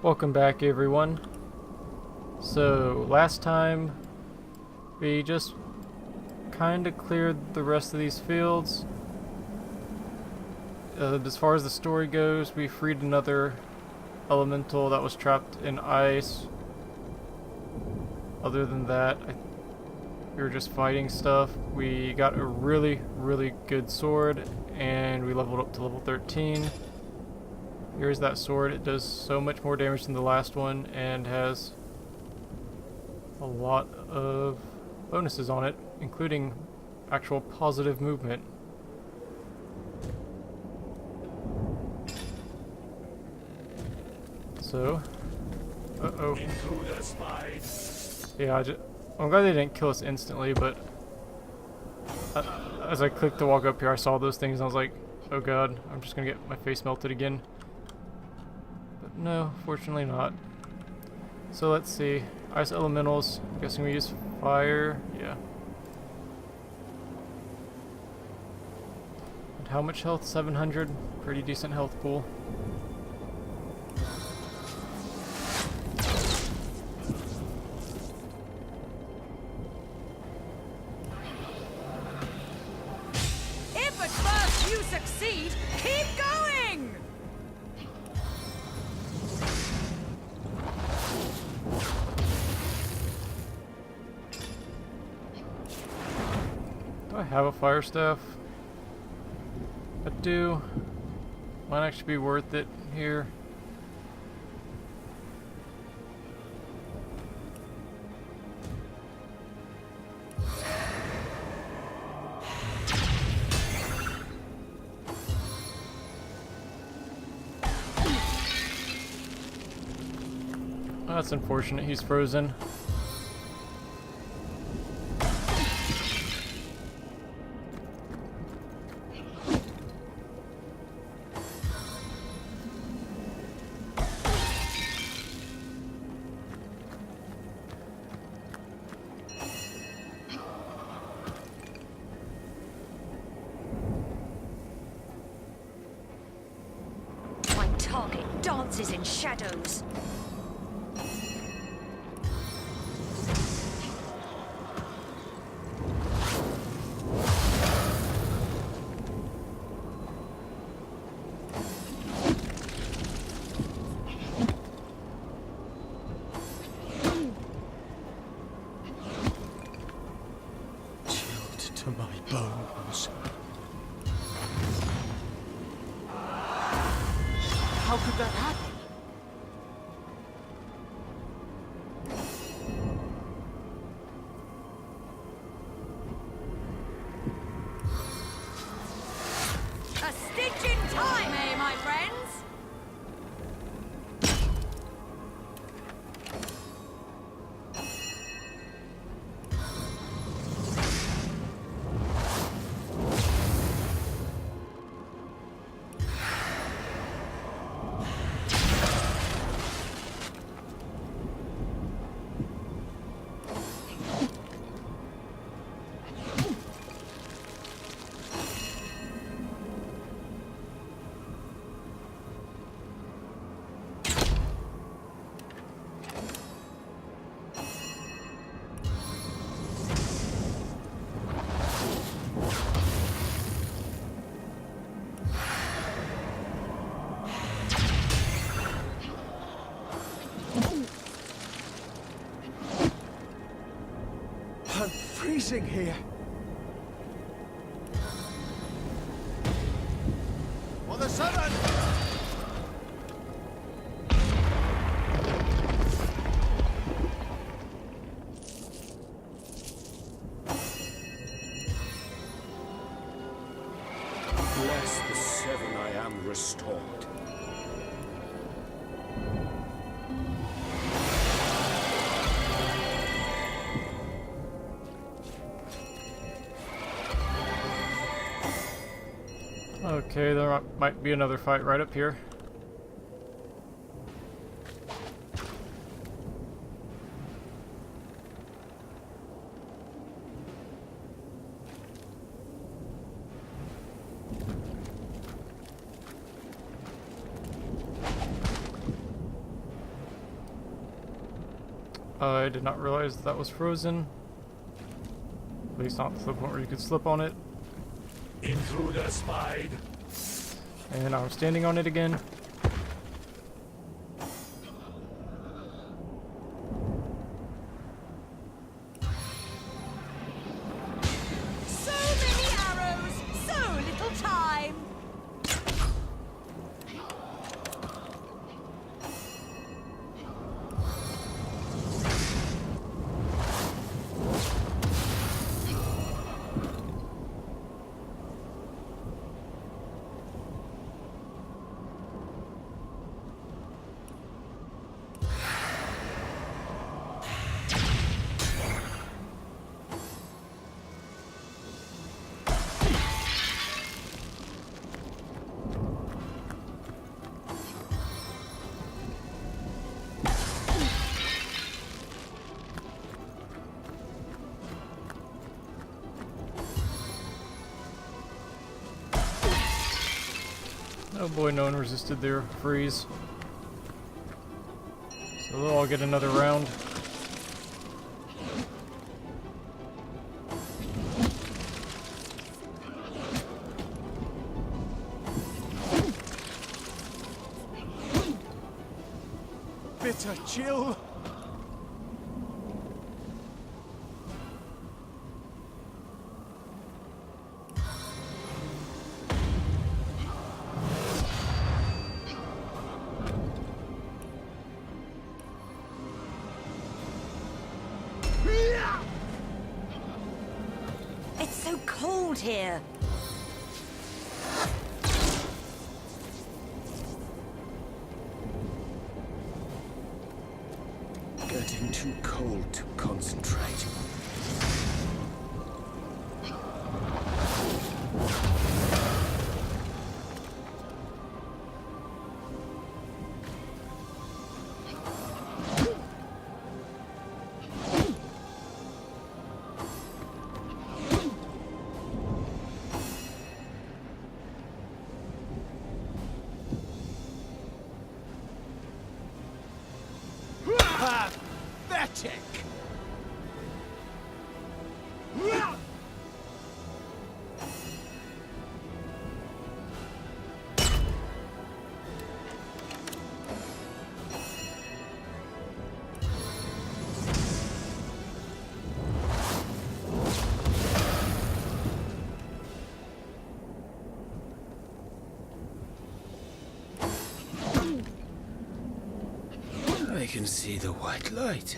Welcome back, everyone. So, last time we just kind of cleared the rest of these fields. As far as the story goes, we freed another elemental that was trapped in ice. Other than that, we were just fighting stuff. We got a really good sword, and we leveled up to level 13. Here's that sword. It does so much more damage than the last one and has a lot of bonuses on it, including actual positive movement. So, yeah, I'm glad they didn't kill us instantly, but as I clicked to walk up here, I saw those things and I was like, oh god, I'm just gonna get my face melted again. But no, fortunately not. So let's see. Ice elementals. I'm guessing we use fire. Yeah. And how much health? 700. Pretty decent health pool. If at first you succeed, keep going! Do I have a fire staff? I do. Might actually be worth it here. That's unfortunate, he's frozen. My target dances in shadows. Chilled to my bones. How could that happen? A stitch in time, eh, my friends? I'm freezing here. For the seven! Bless the seven, I am restored. Okay, there might be another fight right up here. I did not realize that was frozen. At least not to the point where you could slip on it. Intruder spied. And I'm standing on it again. So many arrows, so little time. Oh boy, no one resisted their freeze. So they'll all get another round. Bitter chill. It's so cold here. Getting too cold to concentrate. Pathetic. I can see the white light.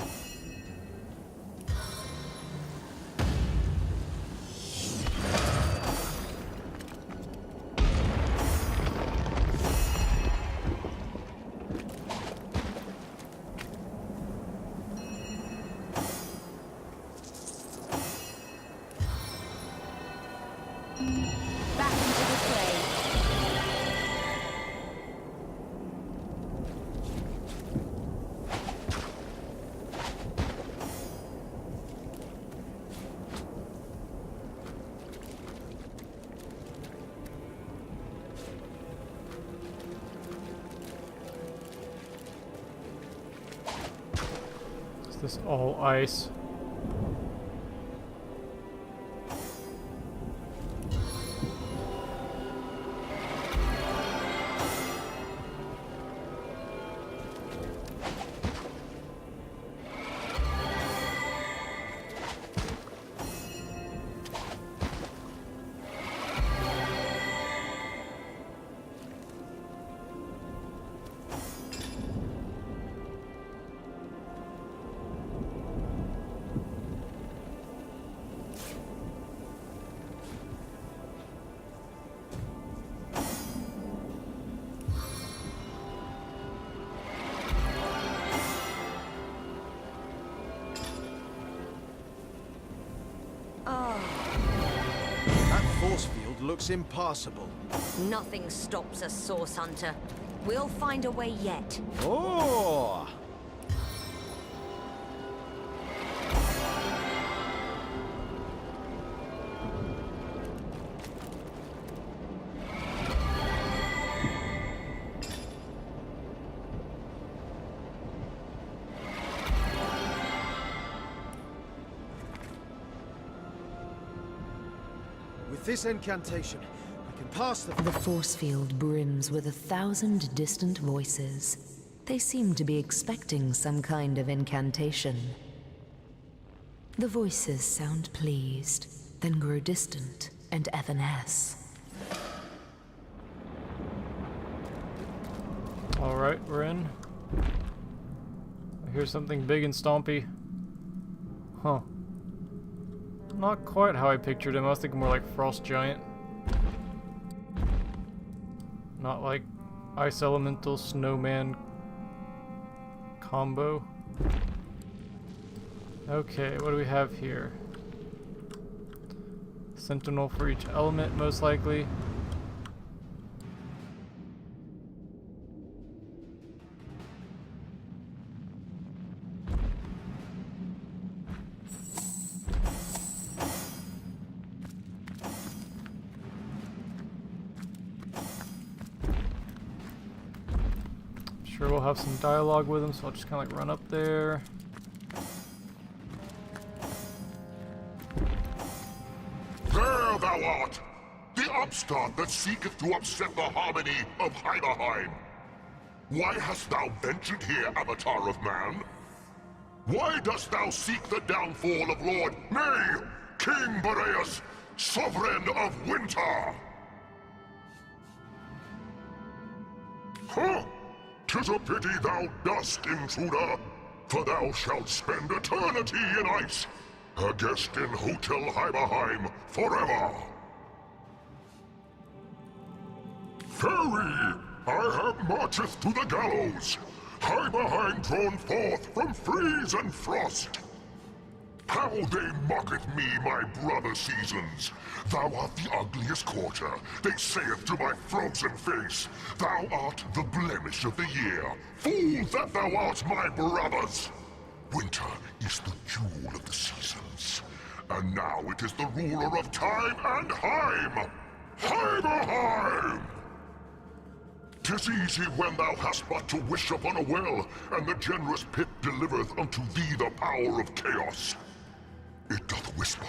Back into the fray. Is this all ice? That force field looks impassable. Nothing stops a source hunter. We'll find a way yet. Oh! this incantation, I can pass the... The force field brims with 1,000 distant voices. They seem to be expecting some kind of incantation. The voices sound pleased, then grow distant and evanesce. Alright, we're in. I hear something big and stompy. Huh. Not quite how I pictured him. I was thinking more like Frost Giant. Not like Ice Elemental Snowman combo. Okay, what do we have here? Sentinel for each element, most likely. Sure, we'll have some dialogue with him, so I'll just kind of like run up there. There thou art! The upstart that seeketh to upset the harmony of Heimerheim! Why hast thou ventured here, Avatar of Man? Why dost thou seek the downfall of Lord, nay, King Boreas, Sovereign of Winter? Huh! 'Tis a pity thou dost, intruder, for thou shalt spend eternity in ice, a guest in Hotel Heimerheim forever. Fairy, I have marcheth to the gallows, Heimerheim drawn forth from freeze and frost. How they mocketh me, my brother seasons! Thou art the ugliest quarter, they saith to my frozen face. Thou art the blemish of the year, fool that thou art, my brothers! Winter is the jewel of the seasons, and now it is the ruler of time and Heim! Heimerheim! 'Tis easy when thou hast but to wish upon a well, and the generous pit delivereth unto thee the power of chaos. It doth whisper,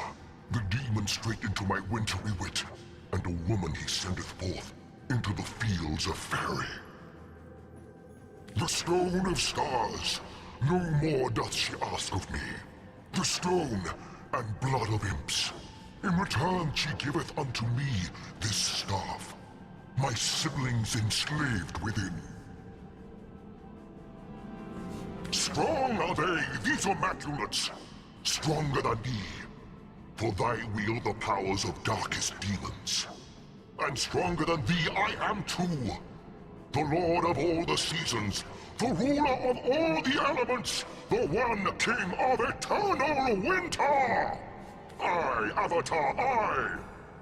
the demon straight into my wintry wit, and a woman he sendeth forth into the fields of Faerie. The stone of stars, no more doth she ask of me. The stone and blood of imps. In return she giveth unto me this staff, my siblings enslaved within. Strong are they, these immaculates, stronger than thee, for thy wield the powers of darkest demons. And stronger than thee I am too, the lord of all the seasons, the ruler of all the elements, the one king of eternal winter! I, Avatar, I!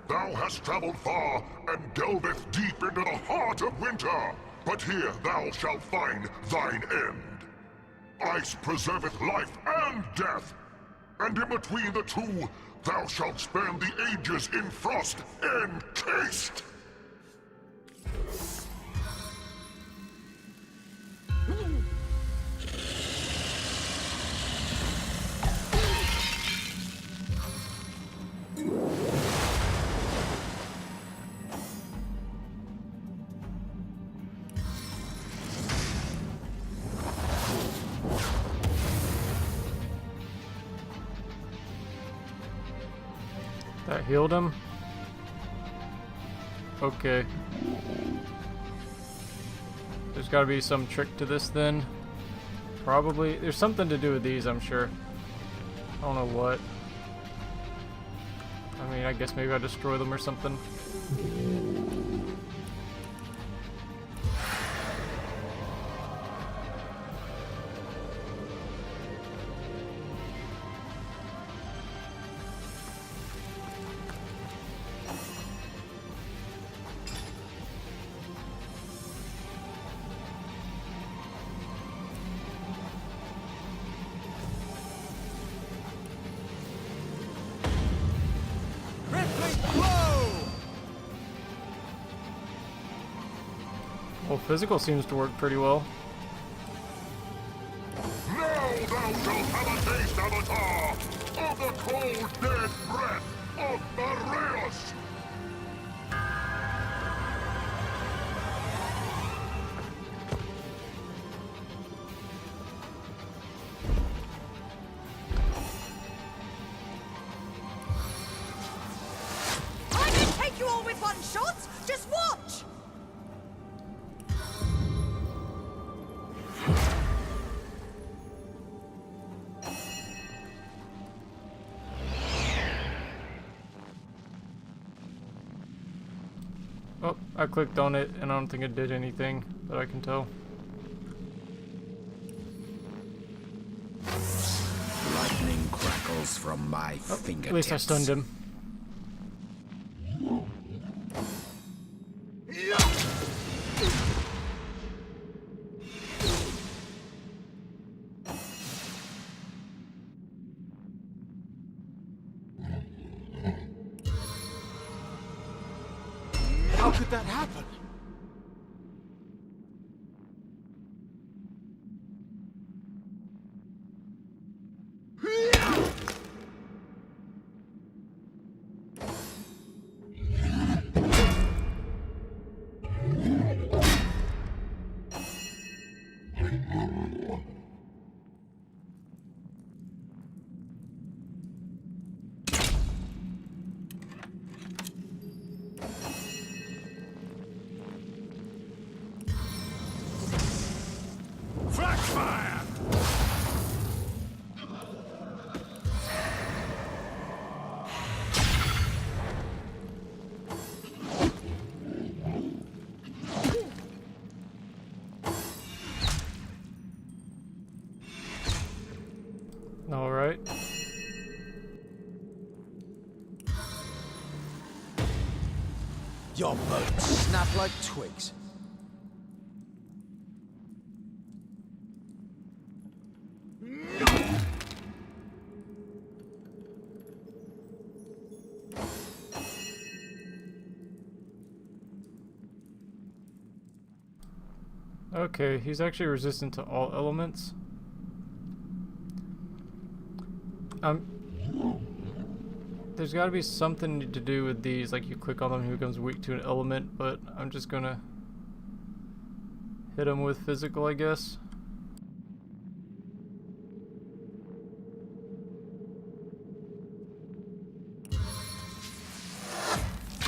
Thou hast traveled far and delveth deep into the heart of winter, but here thou shalt find thine end. Ice preserveth life and death, and in between the two, thou shalt spend the ages in frost encased! That healed him? Okay. There's gotta be some trick to this then. Probably. There's something to do with these, I'm sure. I don't know what. I mean, I guess maybe I destroy them or something. Well, physical seems to work pretty well. Now thou shalt have a taste, Avatar, of the cold, dead breath of Boreas, I clicked on it and I don't think it did anything that I can tell. Lightning crackles from my fingertips. At least I stunned him. How could that happen? Flak fire! All right. Your bones snap like twigs. Okay, he's actually resistant to all elements. There's got to be something to do with these, like you click on them, he becomes weak to an element, but I'm just gonna hit him with physical, I guess.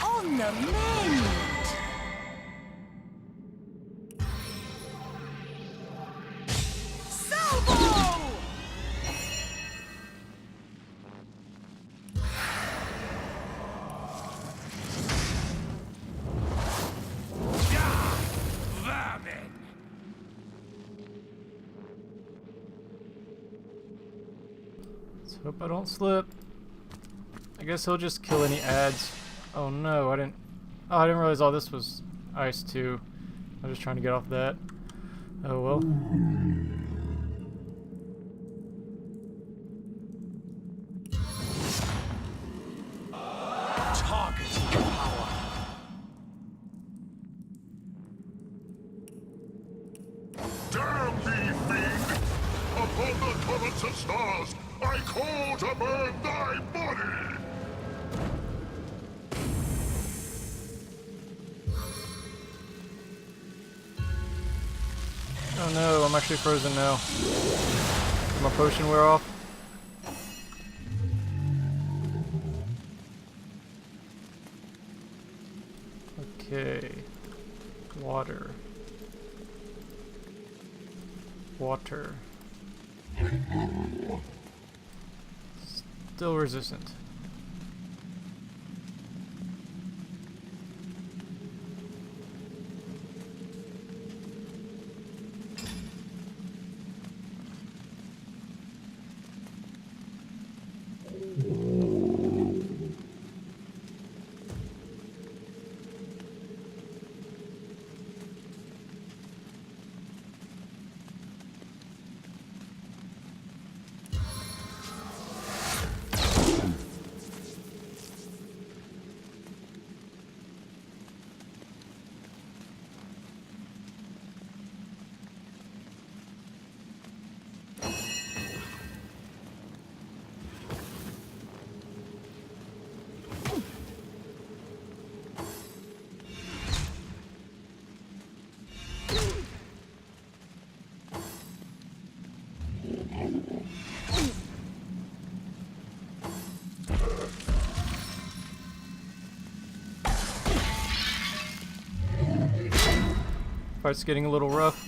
On the mend! Salvo! Vermin! Let's hope I don't slip. I guess he'll just kill any ads. Oh no, I didn't realize all this was ice too. I was just trying to get off that. Oh well. Targeting power. Damn thee, fiend! Upon the currents of stars, I call to burn thy body! Oh no, I'm actually frozen now. Did my potion wear off? Okay. Water. Water. Still resistant. Fight's getting a little rough.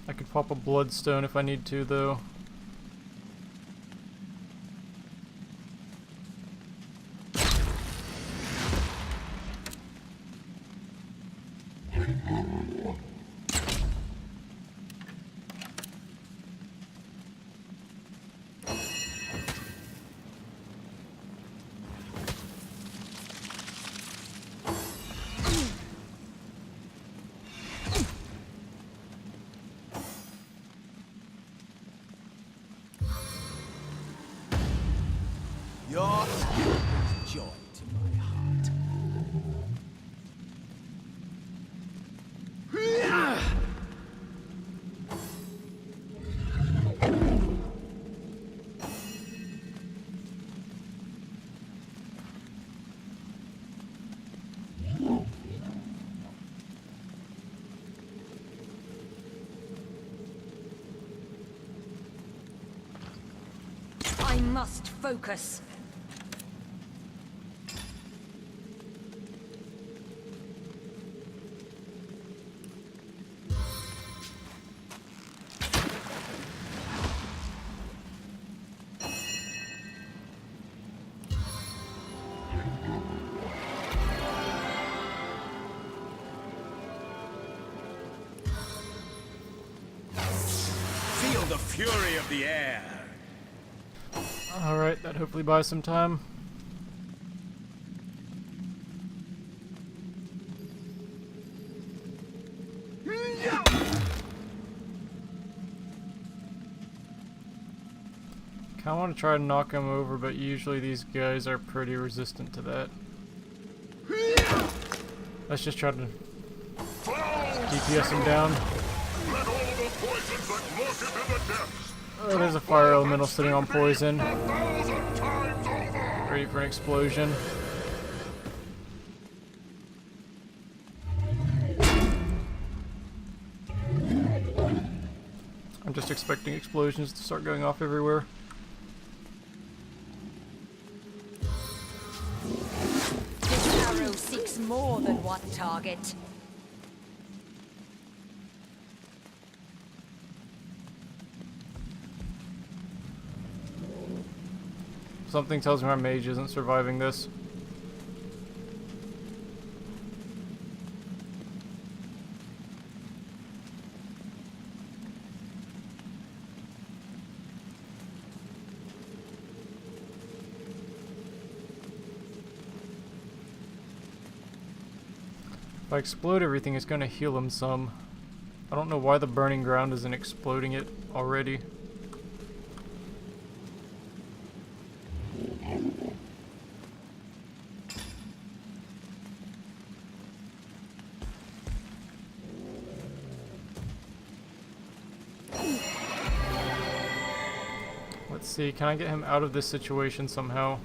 I could pop a bloodstone if I need to, though. Your brings joy to my heart. I must focus. Feel the fury of the air. Alright, that hopefully buys some time. Kinda want to try to knock him over, but usually these guys are pretty resistant to that. Let's just try to DPS him down. Let all the poisons that lurk into the depths Oh, there's a fire elemental sitting on poison. 1,000 times over! Ready for an explosion. I'm just expecting explosions to start going off everywhere. This arrow seeks more than one target. Something tells me our mage isn't surviving this. If I explode everything, it's gonna heal him some. I don't know why the burning ground isn't exploding it already. Let's see, can I get him out of this situation somehow?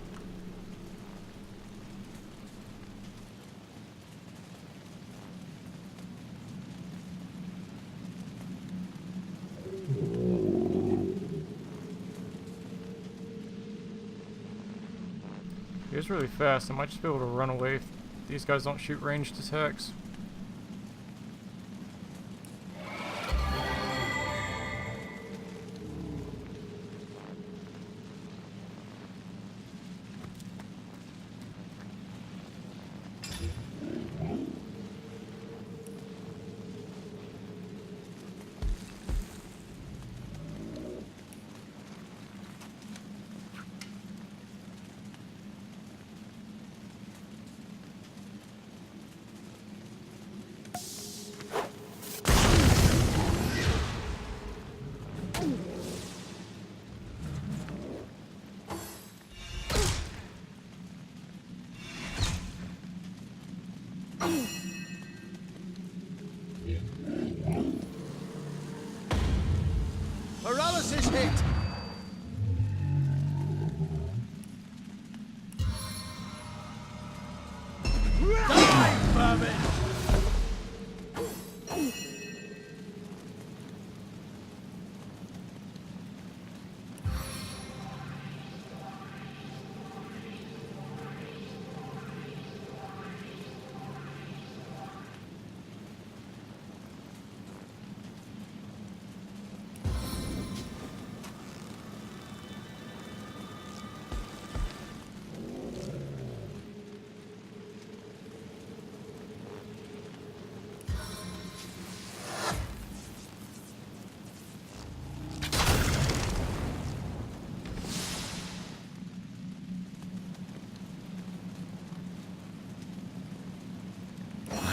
He's really fast. I might just be able to run away if these guys don't shoot ranged attacks. Paralysis hit! Die, vermin!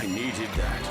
I needed that.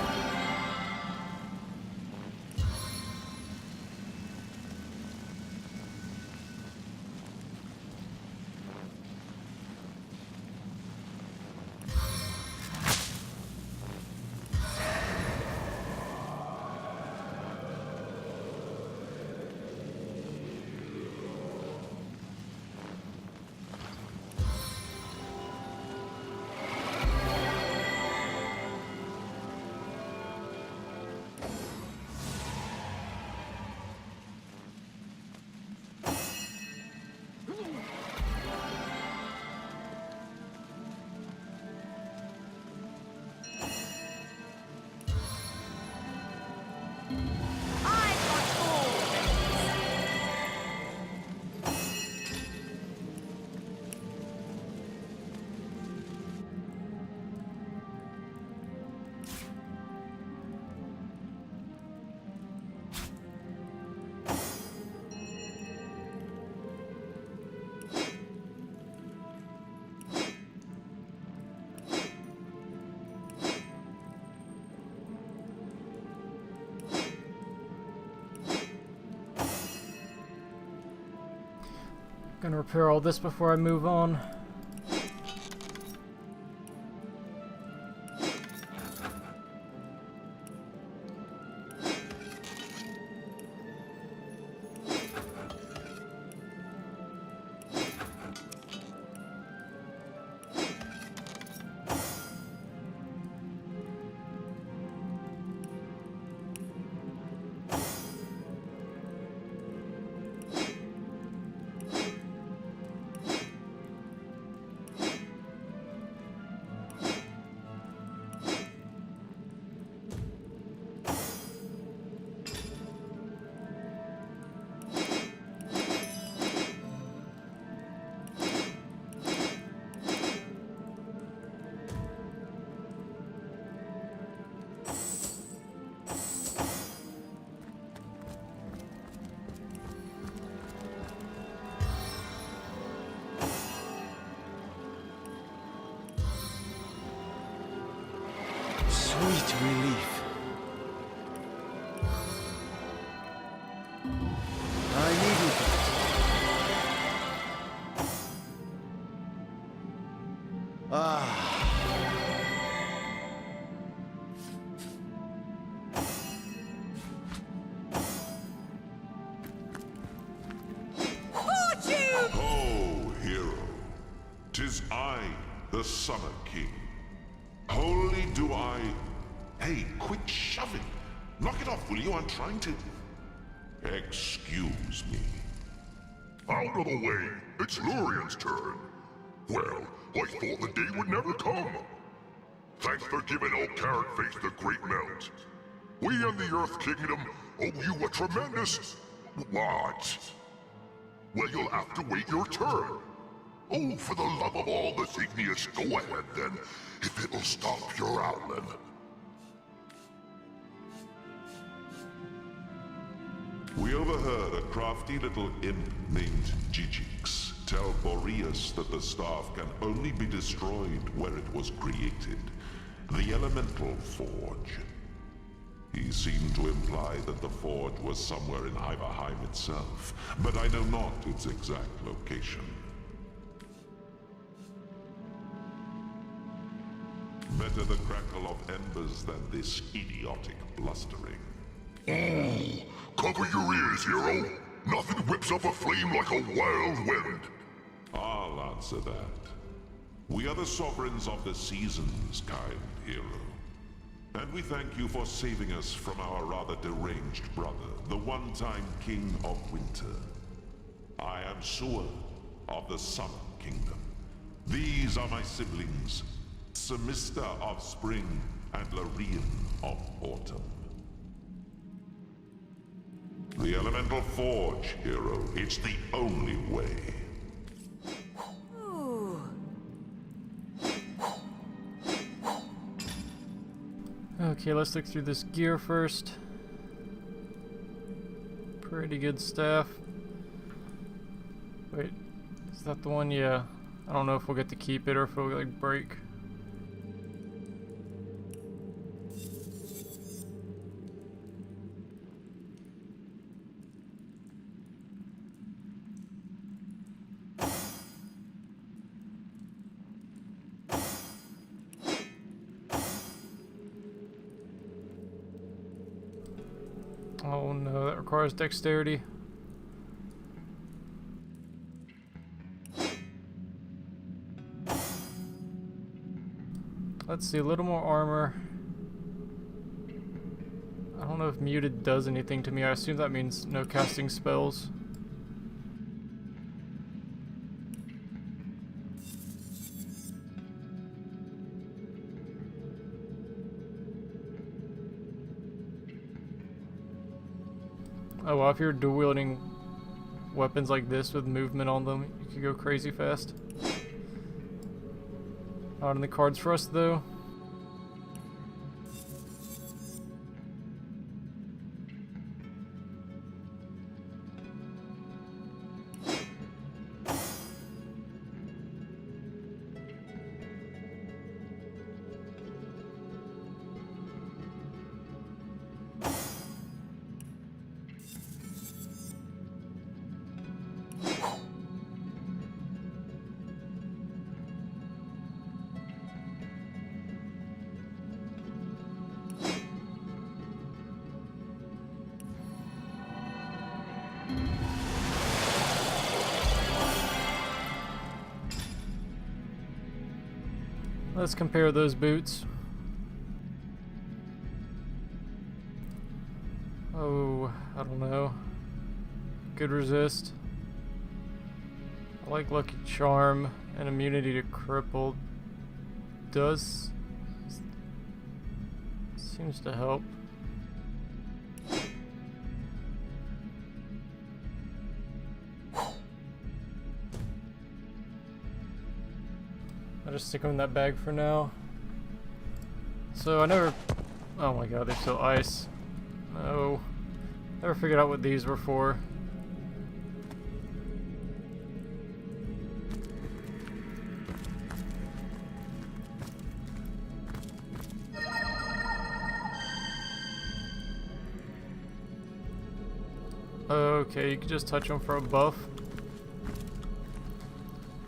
Gonna repair all this before I move on. Sweet relief. I needed that. Ah. Ho, hero. 'Tis I, the Summer King. Wholly do I... Hey, quit shoving. Knock it off, will you? I'm trying to... Excuse me. Out of the way. It's Lurian's turn. Well, I thought the day would never come. Thanks for giving old Carrot Face the Great Melt. We and the Earth Kingdom owe you a tremendous... what? Well, you'll have to wait your turn. Oh, for the love of all that's igneous, go ahead then, if it'll stop your owling. We overheard a crafty little imp named Gigix tell Boreas that the staff can only be destroyed where it was created. The Elemental Forge. He seemed to imply that the forge was somewhere in Iberheim itself, but I know not its exact location. Better the crackle of embers than this idiotic blustering. Oh, cover your ears, hero. Nothing whips up a flame like a wild wind. I'll answer that. We are the sovereigns of the seasons, kind hero. And we thank you for saving us from our rather deranged brother, the one-time King of Winter. I am Sua of the Summer Kingdom. These are my siblings, Semista of Spring and Lorien of Autumn. The Elemental Forge, hero. It's the only way. Okay, let's look through this gear first. Pretty good staff. Wait, is that the one? Yeah. I don't know if we'll get to keep it or if it'll like break. Oh no, that requires dexterity. Let's see, a little more armor. I don't know if muted does anything to me. I assume that means no casting spells. Oh well, if you're dual wielding weapons like this with movement on them, you could go crazy fast. Not in the cards for us though. Let's compare those boots. Oh, I don't know. Good resist. I like Lucky Charm and immunity to cripple. Does seems to help. I'll just stick them in that bag for now. So I never... Oh my god, they're still ice. No. Never figured out what these were for. Okay, you can just touch them for a buff.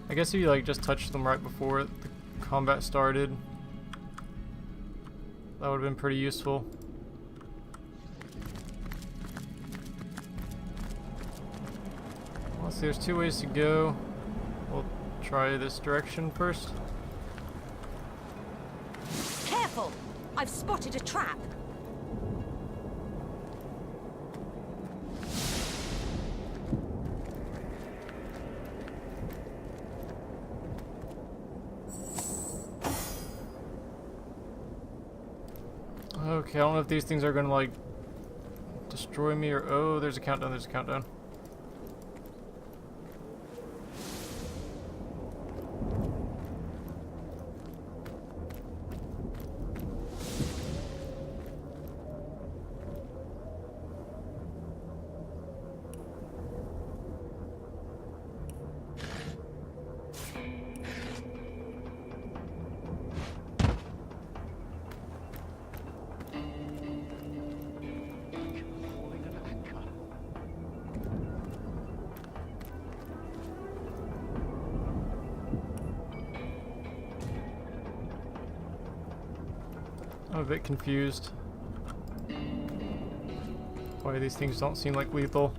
I guess if you like just touched them right before the combat started, that would have been pretty useful. Let's see, there's two ways to go. We'll try this direction first. Careful! I've spotted a trap. Okay, I don't know if these things are gonna like destroy me or... Oh, there's a countdown, there's a countdown. I'm a bit confused why these things don't seem like lethal.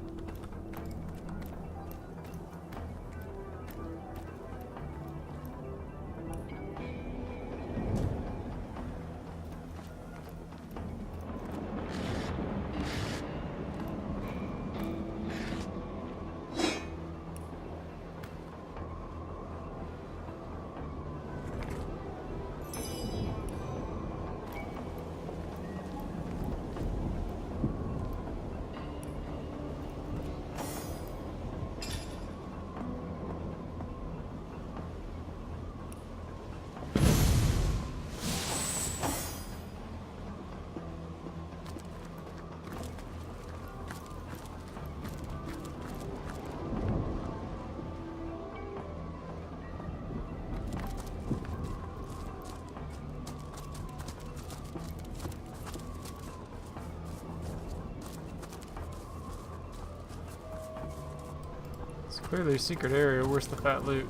It's clearly a secret area. Where's the fat loot?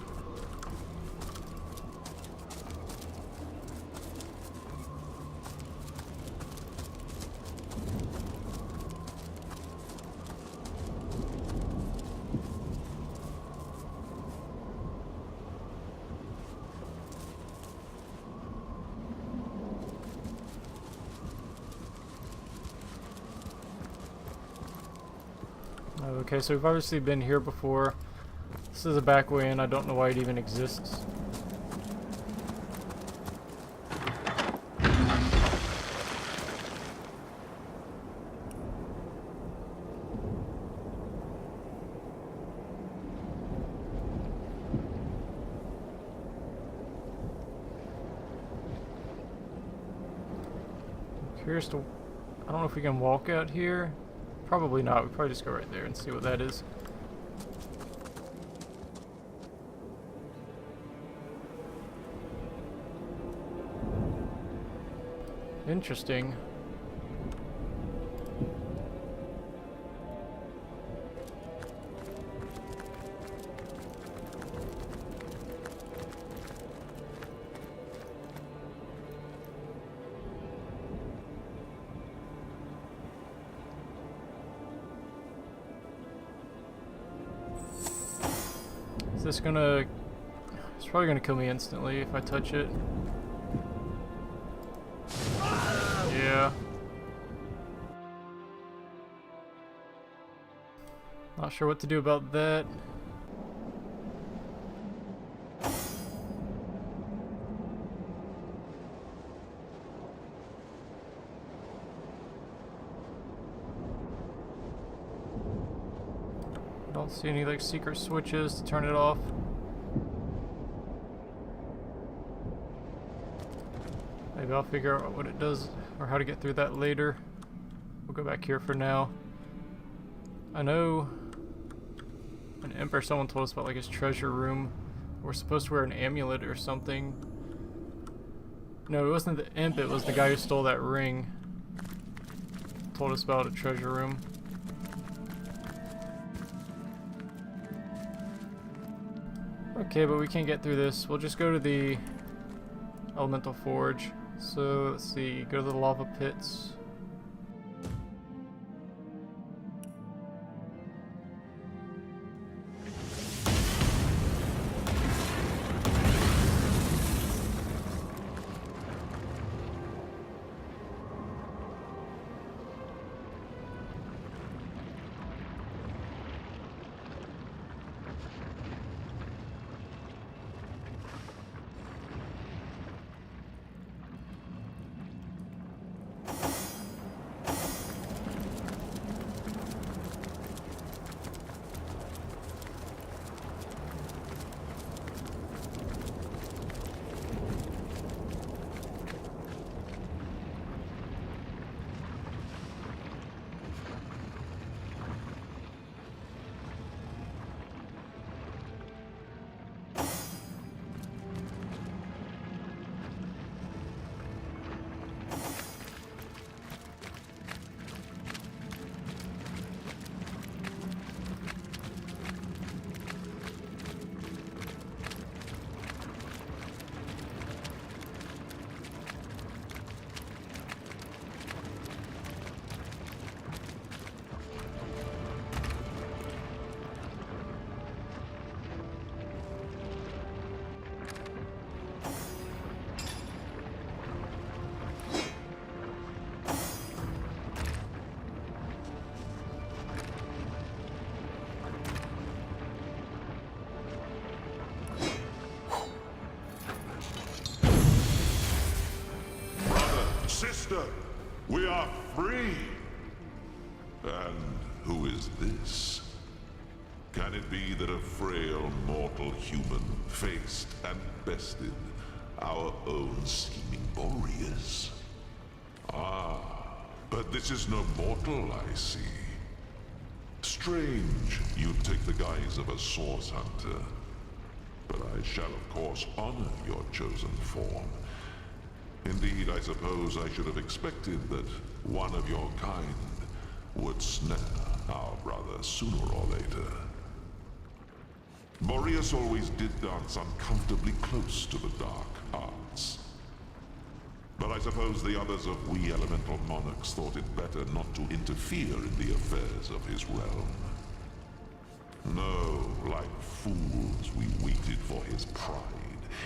Okay, so we've obviously been here before. This is a back way in. I don't know why it even exists. Curious to... I don't know if we can walk out here. Probably not. We probably just go right there and see what that is. Interesting. Is this gonna... It's probably gonna kill me instantly if I touch it. Yeah. Not sure what to do about that. Don't see any like secret switches to turn it off. Maybe I'll figure out what it does or how to get through that later. We'll go back here for now. I know an imp or someone told us about like his treasure room. We're supposed to wear an amulet or something. No, it wasn't the imp, it was the guy who stole that ring. Told us about a treasure room. Okay, but we can't get through this. We'll just go to the elemental forge. So, let's see, go to the lava pits. Sister, we are free! And who is this? Can it be that a frail mortal human faced and bested our own scheming Boreas? Ah, but this is no mortal, I see. Strange you'd take the guise of a source hunter. But I shall of course honor your chosen form. Indeed, I suppose I should have expected that one of your kind would snare our brother sooner or later. Boreas always did dance uncomfortably close to the dark arts. But I suppose the others of we elemental monarchs thought it better not to interfere in the affairs of his realm. No, like fools, we waited for his pride.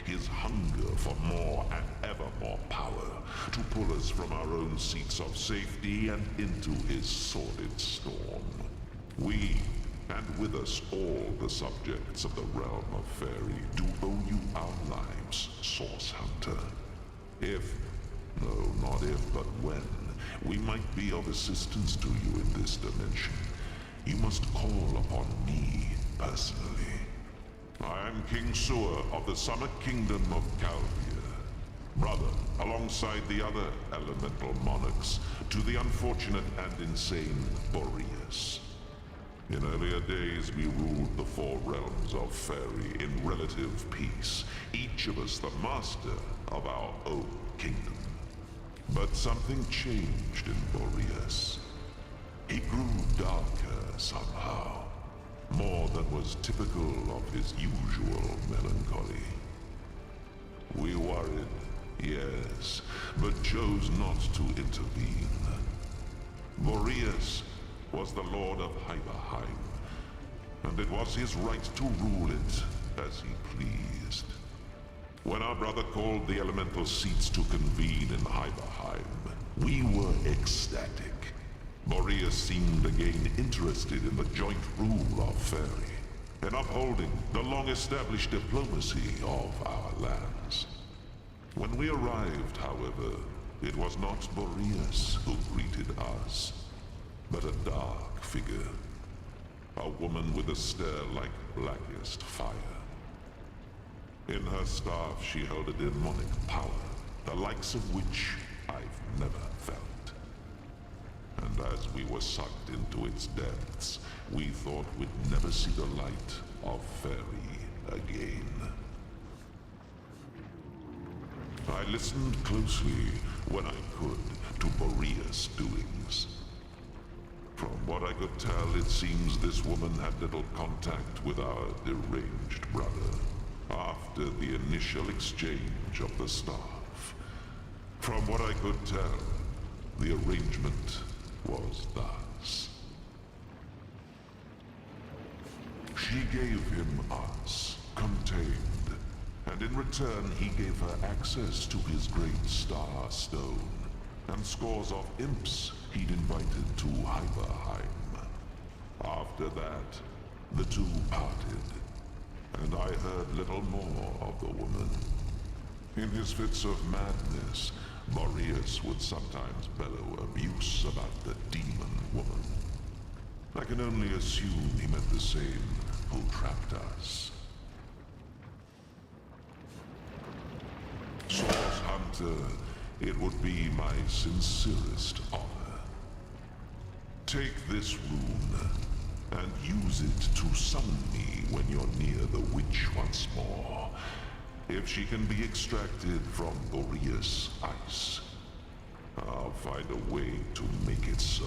His hunger for more and ever more power, to pull us from our own seats of safety and into his sordid storm. We, and with us all the subjects of the realm of Fairy, do owe you our lives, Source Hunter. If, no, not if, but when, we might be of assistance to you in this dimension, you must call upon me personally. I am King Sewer of the Summer Kingdom of Calvia, brother, alongside the other elemental monarchs, to the unfortunate and insane Boreas. In earlier days, we ruled the four realms of Fairy in relative peace, each of us the master of our own kingdom. But something changed in Boreas. He grew darker somehow, more than was typical of his usual melancholy. We worried, yes, but chose not to intervene. Boreas was the Lord of Hyberheim, and it was his right to rule it as he pleased. When our brother called the elemental seats to convene in Hyberheim, we were ecstatic. Boreas seemed again interested in the joint rule of Fairy, in upholding the long-established diplomacy of our lands. When we arrived, however, it was not Boreas who greeted us, but a dark figure. A woman with a stare like blackest fire. In her staff she held a demonic power, the likes of which I've never felt. And as we were sucked into its depths, we thought we'd never see the light of Fairy again. I listened closely when I could to Boreas' doings. From what I could tell, it seems this woman had little contact with our deranged brother after the initial exchange of the staff. From what I could tell, the arrangement was thus. She gave him us, contained, and in return he gave her access to his great star stone, and scores of imps he'd invited to Hyberheim. After that, the two parted, and I heard little more of the woman. In his fits of madness, Boreas would sometimes bellow abuse about the demon woman. I can only assume he meant the same who trapped us. Source Hunter, it would be my sincerest honor. Take this rune, and use it to summon me when you're near the witch once more. If she can be extracted from Boreas' ice, I'll find a way to make it so.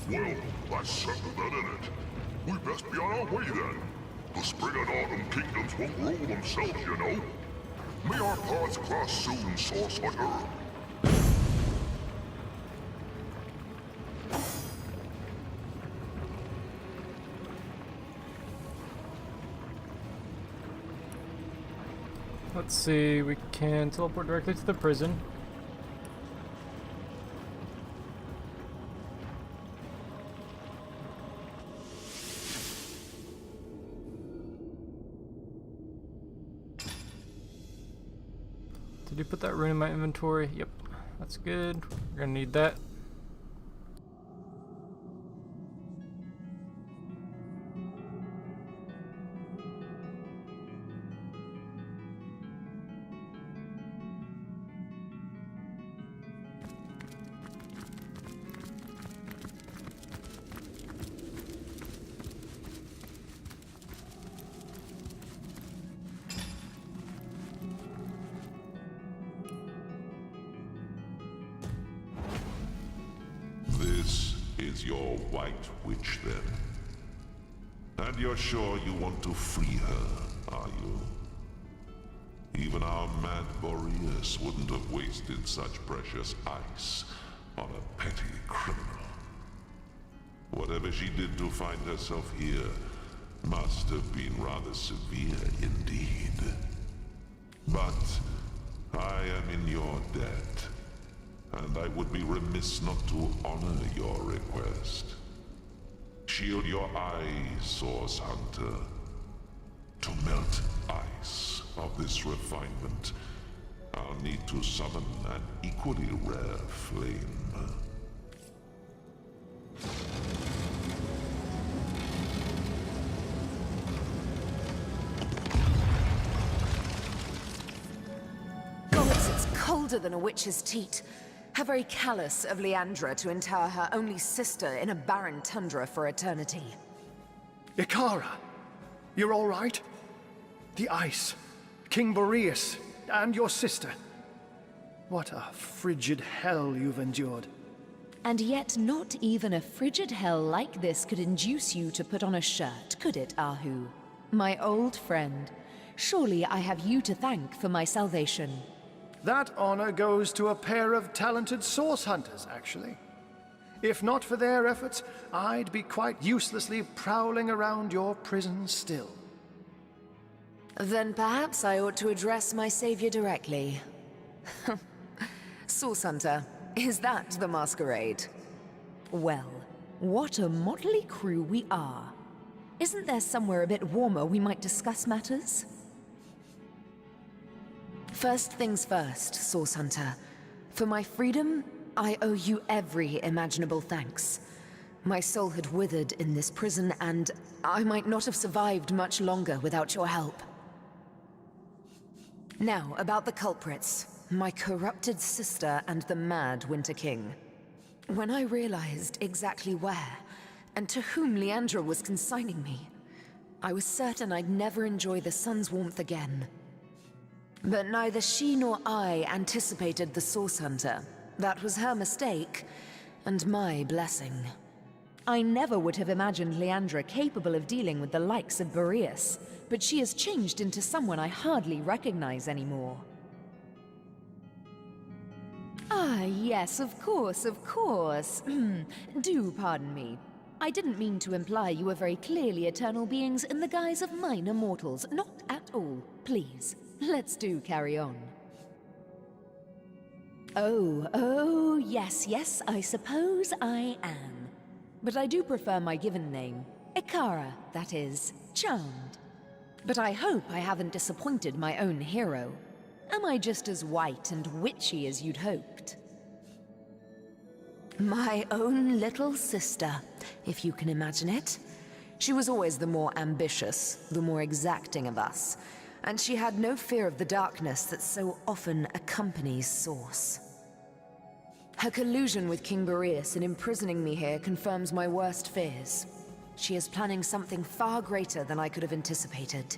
Well, that's settled that, isn't it? We best be on our way then. The spring and autumn kingdoms won't rule themselves, you know. May our paths cross soon, Source Hunter. Let's see, we can teleport directly to the prison. Did you put that rune in my inventory? Yep, that's good. We're gonna need that. This is your White Witch, then? And you're sure you want to free her, are you? Even our mad Boreas wouldn't have wasted such precious ice on a petty criminal. Whatever she did to find herself here must have been rather severe indeed. But I am in your debt. and I would be remiss not to honor your request. Shield your eyes, Source Hunter. To melt ice of this refinement, I'll need to summon an equally rare flame. Gods, it's colder than a witch's teat. How very callous of Leandra to inter her only sister in a barren tundra for eternity. Ikara, you're all right? The ice, King Boreas, and your sister. What a frigid hell you've endured. And yet not even a frigid hell like this could induce you to put on a shirt, could it, Ahu? My old friend, surely I have you to thank for my salvation. That honor goes to a pair of talented source hunters, actually. If not for their efforts, I'd be quite uselessly prowling around your prison still. Then perhaps I ought to address my savior directly. Source Hunter, is that the masquerade? Well, what a motley crew we are. Isn't there somewhere a bit warmer we might discuss matters? First things first, Source Hunter. For my freedom, I owe you every imaginable thanks. My soul had withered in this prison, and I might not have survived much longer without your help. Now, about the culprits. My corrupted sister and the mad Winter King. When I realized exactly where, and to whom Leandra was consigning me, I was certain I'd never enjoy the sun's warmth again. But neither she nor I anticipated the Source Hunter. That was her mistake, and my blessing. I never would have imagined Leandra capable of dealing with the likes of Boreas, but she has changed into someone I hardly recognize anymore. Ah, yes, of course, of course. Do pardon me. I didn't mean to imply you were very clearly eternal beings in the guise of minor mortals. Not at all. Please, let's do carry on. Oh, yes, I suppose I am. But I do prefer my given name. Ikara, that is. Charmed. But I hope I haven't disappointed my own hero. Am I just as white and witchy as you'd hoped? My own little sister, if you can imagine it. She was always the more ambitious, the more exacting of us, and she had no fear of the darkness that so often accompanies Source. Her collusion with King Boreas in imprisoning me here confirms my worst fears. She is planning something far greater than I could have anticipated.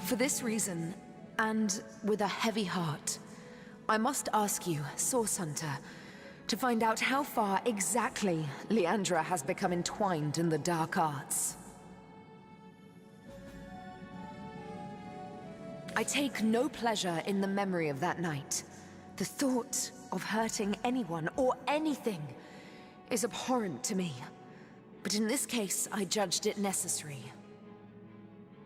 For this reason, and with a heavy heart, I must ask you, Source Hunter, to find out how far exactly Leandra has become entwined in the dark arts. I take no pleasure in the memory of that night. The thought of hurting anyone or anything is abhorrent to me. But in this case, I judged it necessary.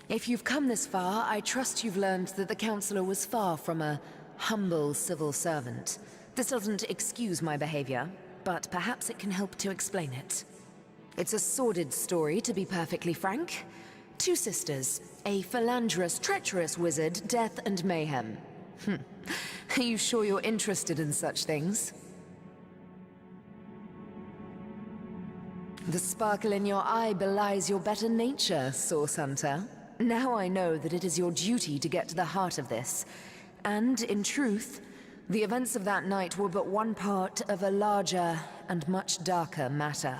If you've come this far, I trust you've learned that the Counselor was far from a humble civil servant. This doesn't excuse my behavior, but perhaps it can help to explain it. It's a sordid story, to be perfectly frank. Two sisters, a philanderous, treacherous wizard, death and mayhem. Are you sure you're interested in such things? The sparkle in your eye belies your better nature, Source Hunter. Now I know that it is your duty to get to the heart of this. And, in truth, the events of that night were but one part of a larger and much darker matter.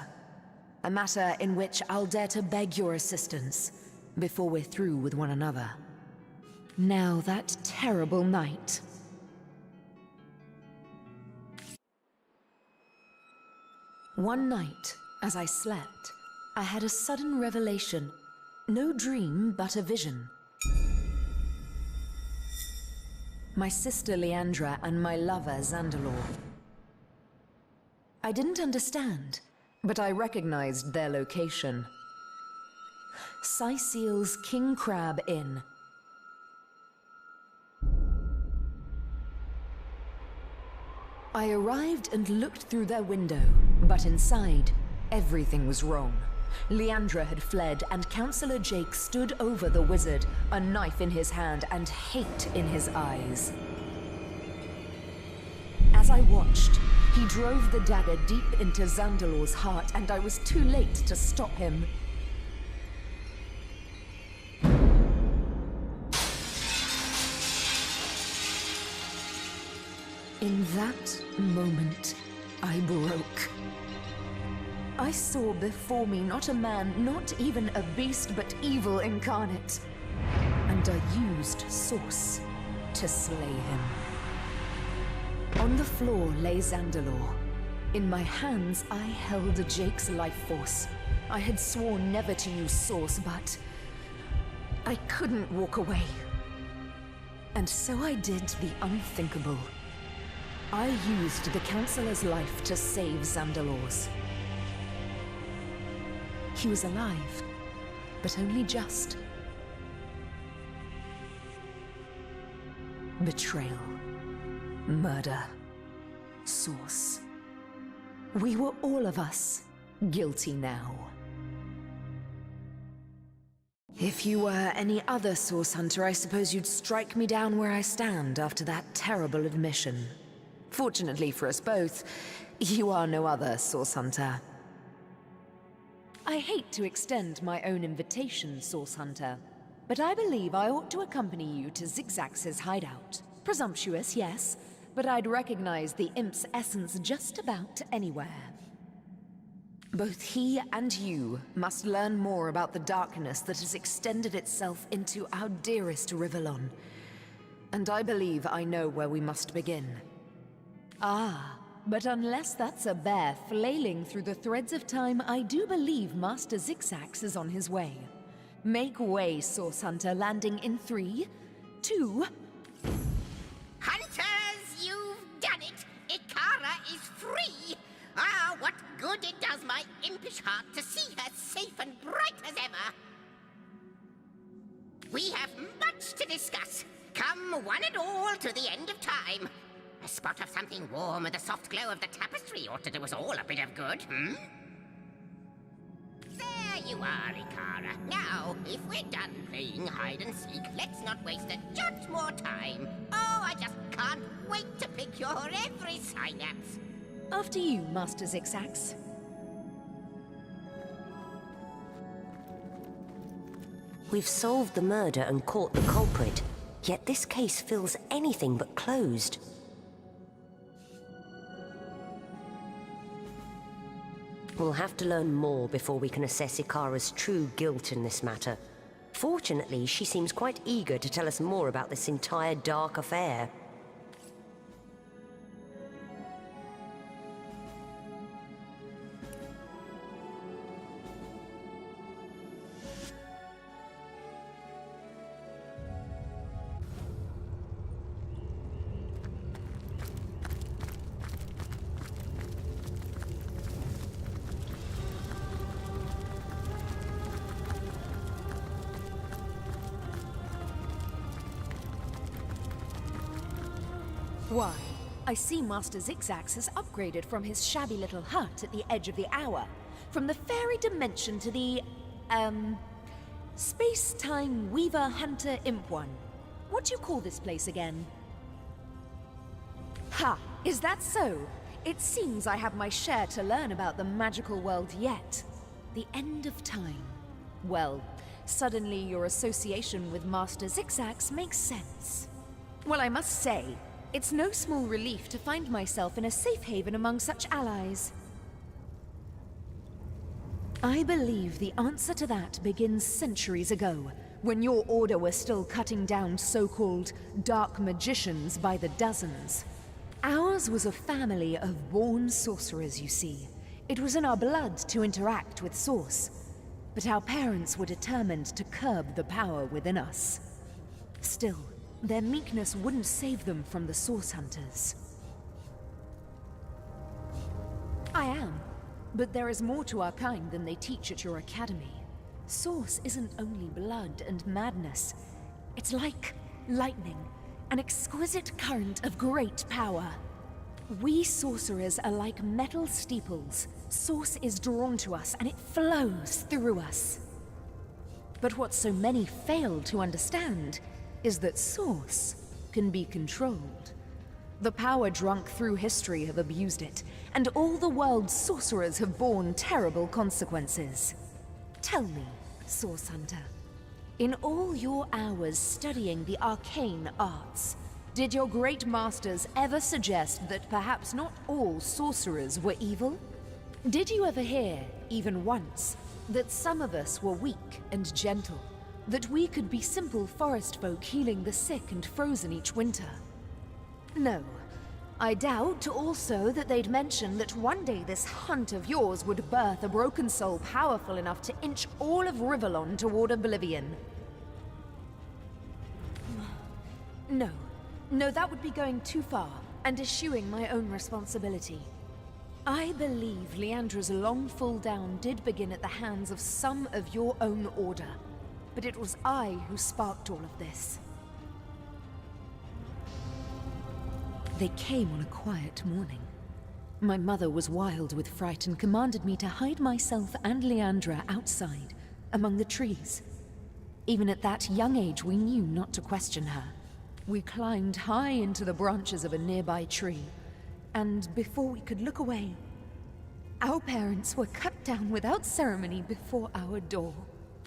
A matter in which I'll dare to beg your assistance before we're through with one another. Now that terrible night. One night, as I slept, I had a sudden revelation. No dream, but a vision. My sister Leandra and my lover Zandalor. I didn't understand, but I recognized their location. Syceel's King Crab Inn. I arrived and looked through their window, but inside, everything was wrong. Leandra had fled, and Counselor Jake stood over the wizard, a knife in his hand and hate in his eyes. As I watched, he drove the dagger deep into Zandalor's heart, and I was too late to stop him. In that moment, I broke. I saw before me not a man, not even a beast, but evil incarnate. And I used Source to slay him. On the floor lay Zandalor. In my hands, I held Jake's life force. I had sworn never to use Source, but I couldn't walk away. And so I did the unthinkable. I used the Counselor's life to save Zandalor's. He was alive, but only just. Betrayal. Murder. Source. We were all of us guilty now. If you were any other Source Hunter, I suppose you'd strike me down where I stand after that terrible admission. Fortunately for us both, you are no other Source Hunter. I hate to extend my own invitation, Source Hunter, but I believe I ought to accompany you to Zigzax's hideout. Presumptuous, yes, but I'd recognize the imp's essence just about anywhere. Both he and you must learn more about the darkness that has extended itself into our dearest Rivellon. And I believe I know where we must begin. Ah, but unless that's a bear flailing through the threads of time, I do believe Master Zigzax is on his way. Make way, Source Hunter, landing in 3, 2... Hunters, you've done it! Ikara is free! Ah, what good it does my impish heart to see her safe and bright as ever! We have much to discuss. Come one and all to the end of time. A spot of something warm and the soft glow of the tapestry ought to do us all a bit of good, hmm? There you are, Ikara. Now, if we're done playing hide and seek, let's not waste a jot more time. Oh, I just can't wait to pick your every synapse. After you, Master Zigzax. We've solved the murder and caught the culprit, yet this case feels anything but closed. We'll have to learn more before we can assess Ikara's true guilt in this matter. Fortunately, she seems quite eager to tell us more about this entire dark affair. Why, I see Master Zigzax has upgraded from his shabby little hut at the edge of the hour, from the fairy dimension to the, space-time Weaver Hunter Imp one. What do you call this place again? Ha! Is that so? It seems I have my share to learn about the magical world yet. The end of time. Well, suddenly your association with Master Zigzax makes sense. Well, I must say, it's no small relief to find myself in a safe haven among such allies. I believe the answer to that begins centuries ago, when your order was still cutting down so-called dark magicians by the dozens. Ours was a family of born sorcerers, you see. It was in our blood to interact with Source, but our parents were determined to curb the power within us. Still, their meekness wouldn't save them from the Source Hunters. I am, but there is more to our kind than they teach at your academy. Source isn't only blood and madness. It's like lightning, an exquisite current of great power. We sorcerers are like metal steeples. Source is drawn to us and it flows through us. But what so many fail to understand is that Source can be controlled. The power drunk through history have abused it, and all the world's sorcerers have borne terrible consequences. Tell me, Source Hunter, in all your hours studying the arcane arts, did your great masters ever suggest that perhaps not all sorcerers were evil? Did you ever hear, even once, that some of us were weak and gentle? That we could be simple forest folk healing the sick and frozen each winter? No. I doubt also that they'd mention that one day this hunt of yours would birth a broken soul powerful enough to inch all of Rivellon toward oblivion. No. No, that would be going too far, and eschewing my own responsibility. I believe Leandra's long fall down did begin at the hands of some of your own order, but it was I who sparked all of this. They came on a quiet morning. My mother was wild with fright and commanded me to hide myself and Leandra outside, among the trees. Even at that young age, we knew not to question her. We climbed high into the branches of a nearby tree, and before we could look away, our parents were cut down without ceremony before our door.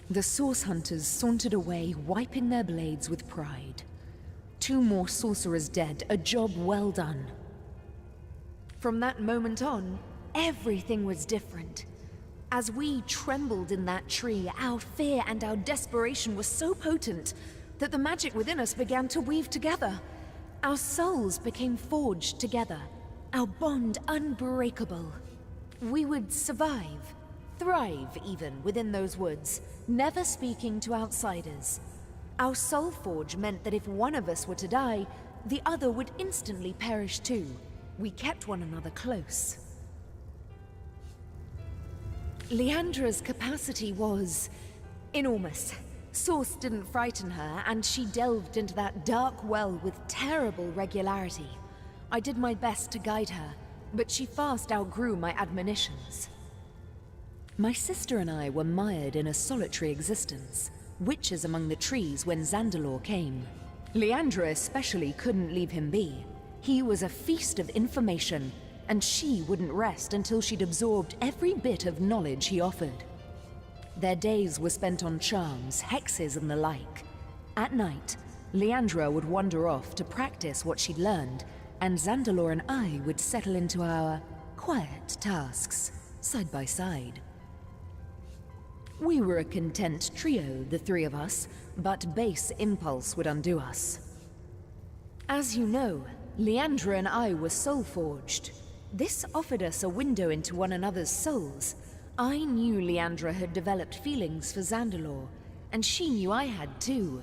The Source Hunters sauntered away, wiping their blades with pride. 2 more sorcerers dead, a job well done. From that moment on, everything was different. As we trembled in that tree, our fear and our desperation were so potent that the magic within us began to weave together. Our souls became forged together, our bond unbreakable. We would survive, thrive even, within those woods, never speaking to outsiders. Our soul forge meant that if one of us were to die, the other would instantly perish too. We kept one another close. Leandra's capacity was enormous. Source didn't frighten her, and she delved into that dark well with terrible regularity. I did my best to guide her, but she fast outgrew my admonitions. My sister and I were mired in a solitary existence, witches among the trees when Zandalore came. Leandra especially couldn't leave him be. He was a feast of information, and she wouldn't rest until she'd absorbed every bit of knowledge he offered. Their days were spent on charms, hexes, and the like. At night, Leandra would wander off to practice what she'd learned, and Zandalore and I would settle into our quiet tasks, side by side. We were a content trio, the 3 of us, but base impulse would undo us. As you know, Leandra and I were soul-forged. This offered us a window into one another's souls. I knew Leandra had developed feelings for Zandalore, and she knew I had too.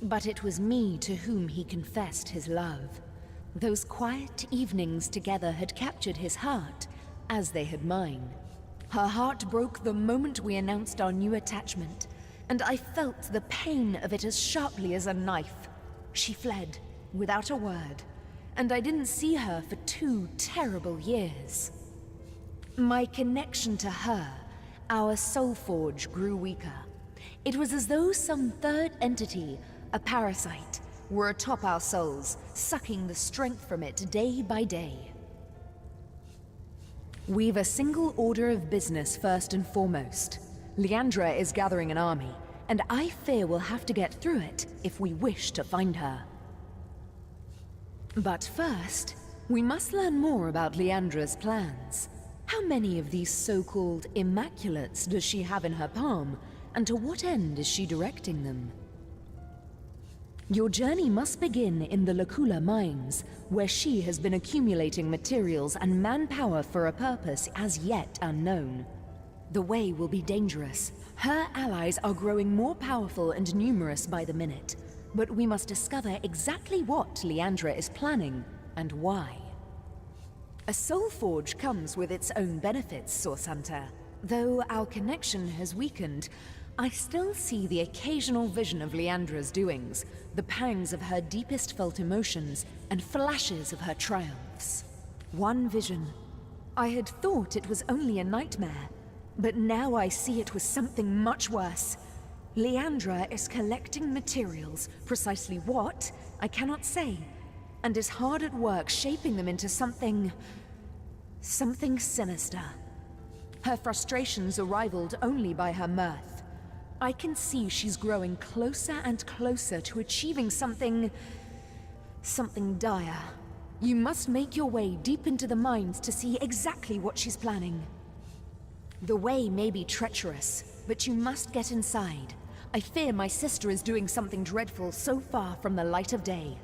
But it was me to whom he confessed his love. Those quiet evenings together had captured his heart, as they had mine. Her heart broke the moment we announced our new attachment, and I felt the pain of it as sharply as a knife. She fled, without a word, and I didn't see her for 2 terrible years. My connection to her, our soul forge, grew weaker. It was as though some third entity, a parasite, were atop our souls, sucking the strength from it day by day. We've a single order of business first and foremost. Leandra is gathering an army, and I fear we'll have to get through it if we wish to find her. But first, we must learn more about Leandra's plans. How many of these so-called Immaculates does she have in her palm, and to what end is she directing them? Your journey must begin in the Lacula mines, where she has been accumulating materials and manpower for a purpose as yet unknown. The way will be dangerous. Her allies are growing more powerful and numerous by the minute, but we must discover exactly what Leandra is planning and why. A soul forge comes with its own benefits, Source Hunter. Though our connection has weakened, I still see the occasional vision of Leandra's doings, the pangs of her deepest felt emotions, and flashes of her triumphs. One vision. I had thought it was only a nightmare, but now I see it was something much worse. Leandra is collecting materials, precisely what, I cannot say, and is hard at work shaping them into something sinister. Her frustrations are rivaled only by her mirth. I can see she's growing closer and closer to achieving something dire. You must make your way deep into the mines to see exactly what she's planning. The way may be treacherous, but you must get inside. I fear my sister is doing something dreadful so far from the light of day.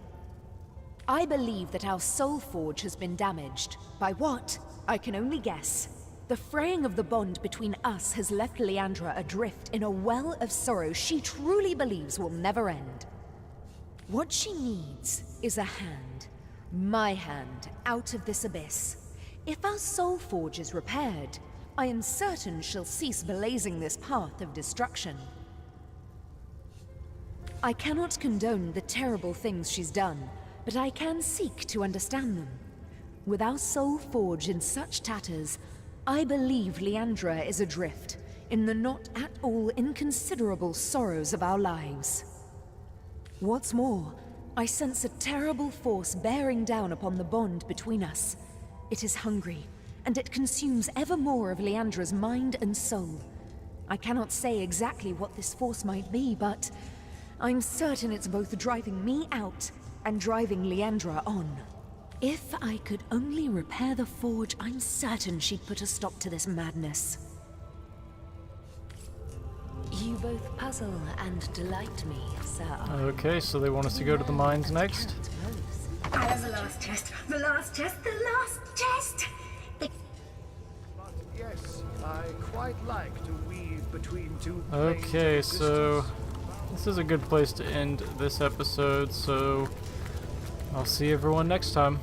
I believe that our soul forge has been damaged. By what? I can only guess. The fraying of the bond between us has left Leandra adrift in a well of sorrow she truly believes will never end. What she needs is a hand, my hand, out of this abyss. If our soul forge is repaired, I am certain she'll cease blazing this path of destruction. I cannot condone the terrible things she's done, but I can seek to understand them. With our soul forge in such tatters, I believe Leandra is adrift in the not at all inconsiderable sorrows of our lives. What's more, I sense a terrible force bearing down upon the bond between us. It is hungry, and it consumes ever more of Leandra's mind and soul. I cannot say exactly what this force might be, but I'm certain it's both driving me out and driving Leandra on. If I could only repair the forge, I'm certain she'd put a stop to this madness. You both puzzle and delight me, Sir Arthur. Okay, so they want us to go to the mines next. There's the last chest, the last chest, the last chest! But yes, I quite like to weave between two planes Okay, of so existence. this is a good place to end this episode, so I'll see everyone next time.